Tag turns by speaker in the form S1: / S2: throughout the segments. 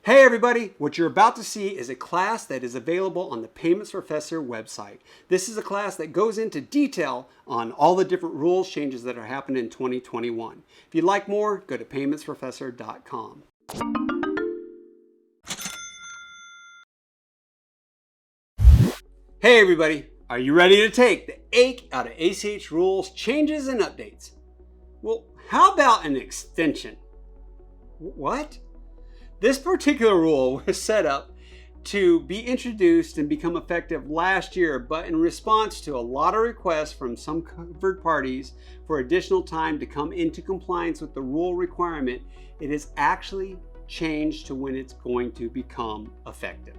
S1: Hey everybody, what you're about to see is a class that is available on the Payments Professor website. This is a class that goes into detail on all the different rules changes that are happening in 2021. If you'd like more, go to paymentsprofessor.com. Hey everybody, are you ready to take the ache out of ACH rules changes and updates? Well, how about an extension? What? This particular rule was set up to be introduced and become effective last year, but in response to a lot of requests from some covered parties for additional time to come into compliance with the rule requirement, it is actually changed to when it's going to become effective.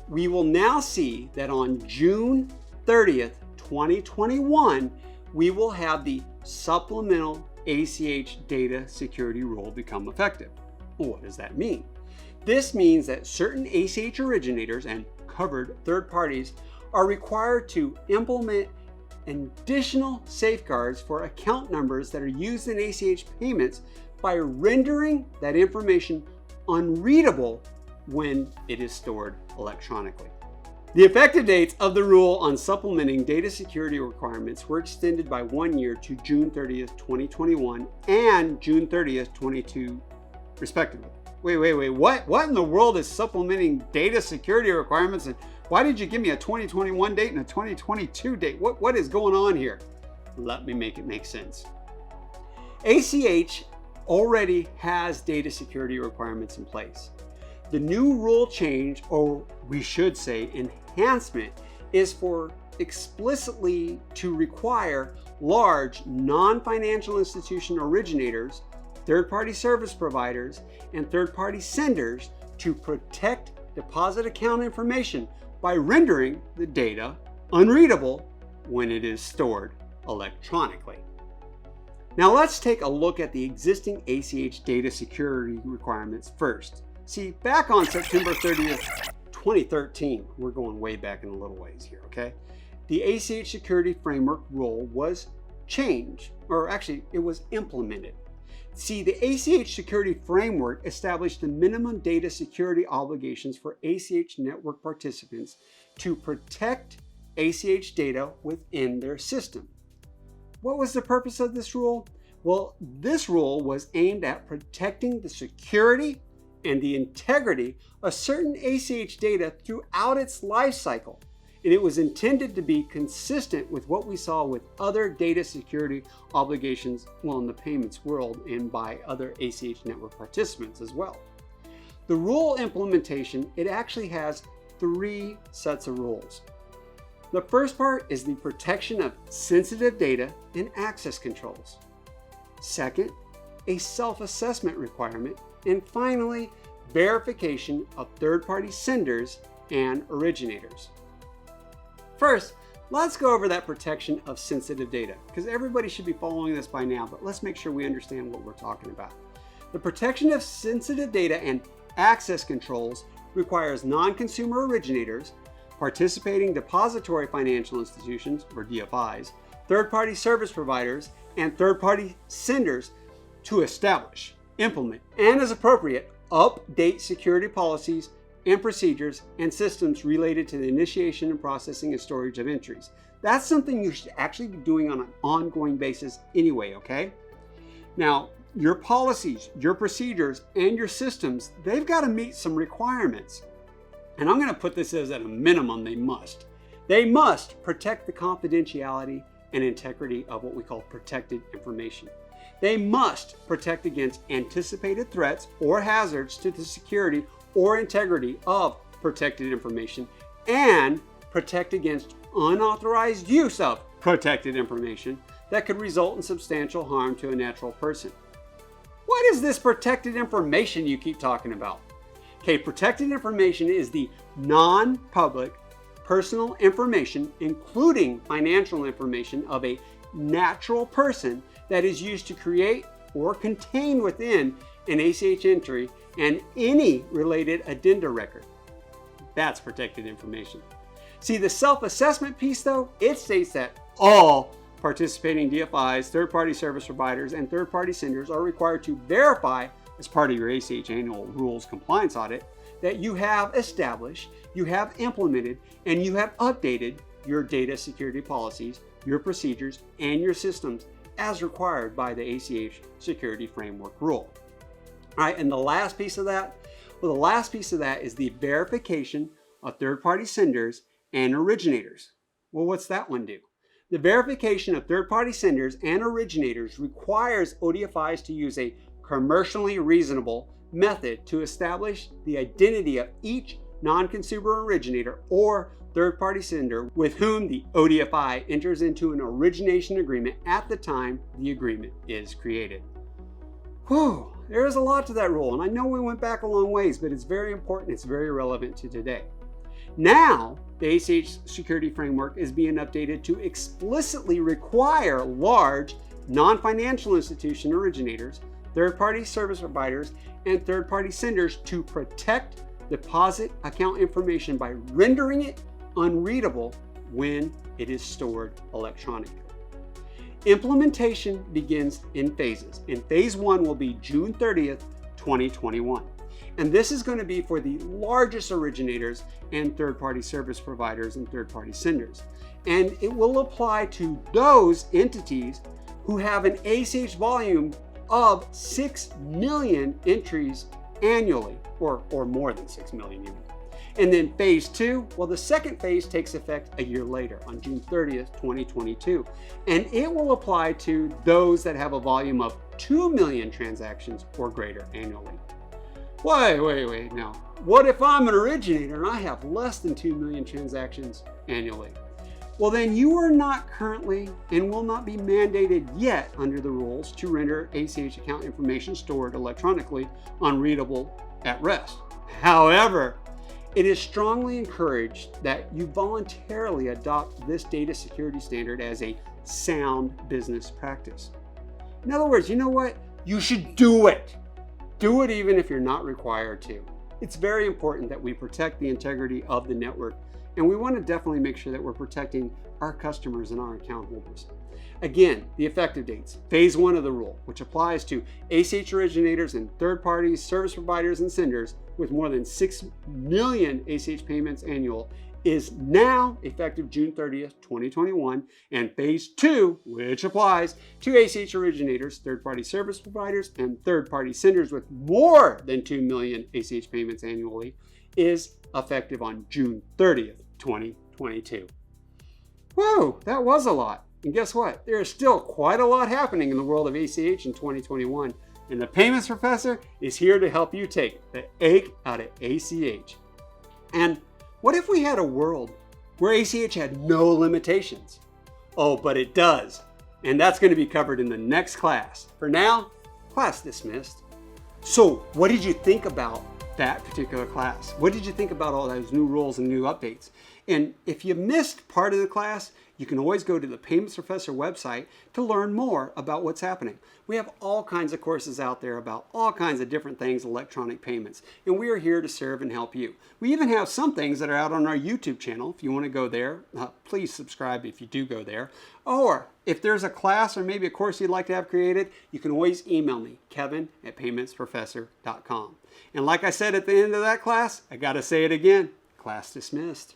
S1: We will now see that on June 30th, 2021, we will have the supplemental ACH data security rule become effective. What does that mean? This means that certain ACH originators and covered third parties are required to implement additional safeguards for account numbers that are used in ACH payments by rendering that information unreadable when it is stored electronically. The effective dates of the rule on supplementing data security requirements were extended by 1 year to June 30th, 2021 and June 30th, 2022, respectively. Wait, what in the world is supplementing data security requirements, and why did you give me a 2021 date and a 2022 date? What is going on here? Let me make it make sense. ACH already has data security requirements in place. The new rule change, or we should say enhancement, is for explicitly to require large non-financial institution originators, third-party service providers, and third-party senders to protect deposit account information by rendering the data unreadable when it is stored electronically. Now let's take a look at the existing ACH data security requirements first. See, back on September 30th, 2013, we're going way back in a little ways here, okay? The ACH Security Framework rule was changed, or actually it was implemented. See, the ACH Security Framework established the minimum data security obligations for ACH network participants to protect ACH data within their system. What was the purpose of this rule? Well, this rule was aimed at protecting the security and the integrity of certain ACH data throughout its life cycle. And it was intended to be consistent with what we saw with other data security obligations, well, in the payments world and by other ACH network participants as well. The rule implementation, it actually has 3 sets of rules. The first part is the protection of sensitive data and access controls. Second, a self-assessment requirement. And finally, verification of third-party senders and originators. First, let's go over that protection of sensitive data, because everybody should be following this by now, but let's make sure we understand what we're talking about. The protection of sensitive data and access controls requires non-consumer originators, participating depository financial institutions, or DFIs, third-party service providers, and third-party senders to establish, implement, and as appropriate, update security policies and procedures and systems related to the initiation and processing and storage of entries. That's something you should actually be doing on an ongoing basis anyway, okay? Now, your policies, your procedures, and your systems, they've got to meet some requirements. And I'm going to put this as at a minimum, they must. They must protect the confidentiality and integrity of what we call protected information. They must protect against anticipated threats or hazards to the security or integrity of protected information and protect against unauthorized use of protected information that could result in substantial harm to a natural person. What is this protected information you keep talking about? Okay, protected information is the non-public personal information, including financial information of a natural person that is used to create or contain within an ACH entry and any related addenda record. That's protected information. See, the self-assessment piece though, it states that all participating DFIs, third-party service providers, and third-party senders are required to verify as part of your ACH annual rules compliance audit that you have established, you have implemented, and you have updated your data security policies, your procedures, and your systems as required by the ACH Security Framework rule. All right, and the last piece of that? Well, the last piece of that is the verification of third-party senders and originators. Well, what's that one do? The verification of third-party senders and originators requires ODFIs to use a commercially reasonable method to establish the identity of each non-consumer originator or third-party sender with whom the ODFI enters into an origination agreement at the time the agreement is created. Whew, there is a lot to that rule, and I know we went back a long ways, but it's very important, it's very relevant to today. Now, the ACH Security Framework is being updated to explicitly require large, non-financial institution originators, third-party service providers, and third-party senders to protect deposit account information by rendering it unreadable when it is stored electronically. Implementation begins in phases, and phase 1 will be June 30th, 2021. And this is going to be for the largest originators and third-party service providers and third-party senders. And it will apply to those entities who have an ACH volume of 6 million entries annually, or more than 6 million even. And then phase 2, well, the second phase takes effect a year later on June 30th, 2022. And it will apply to those that have a volume of 2 million transactions or greater annually. Wait now. What if I'm an originator and I have less than 2 million transactions annually? Well, then you are not currently and will not be mandated yet under the rules to render ACH account information stored electronically unreadable at rest. However, it is strongly encouraged that you voluntarily adopt this data security standard as a sound business practice. In other words, you know what? You should do it. Do it even if you're not required to. It's very important that we protect the integrity of the network, and we want to definitely make sure that we're protecting our customers and our account holders. Again, the effective dates. Phase 1 of the rule, which applies to ACH originators and third-party service providers and senders with more than 6 million ACH payments annual, is now effective June 30th, 2021. And phase 2, which applies to ACH originators, third-party service providers, and third-party senders with more than 2 million ACH payments annually, is effective on June 30th, 2022. Whoa, that was a lot. And guess what? There is still quite a lot happening in the world of ACH in 2021. And the Payments Professor is here to help you take the ache out of ACH. And what if we had a world where ACH had no limitations? Oh, but it does. And that's going to be covered in the next class. For now, class dismissed. So what did you think about that particular class? What did you think about all those new rules and new updates? And if you missed part of the class, you can always go to the Payments Professor website to learn more about what's happening. We have all kinds of courses out there about all kinds of different things, electronic payments, and we are here to serve and help you. We even have some things that are out on our YouTube channel. If you want to go there, please subscribe if you do go there. Or if there's a class or maybe a course you'd like to have created, you can always email me, kevin@paymentsprofessor.com. And like I said at the end of that class, I got to say it again, class dismissed.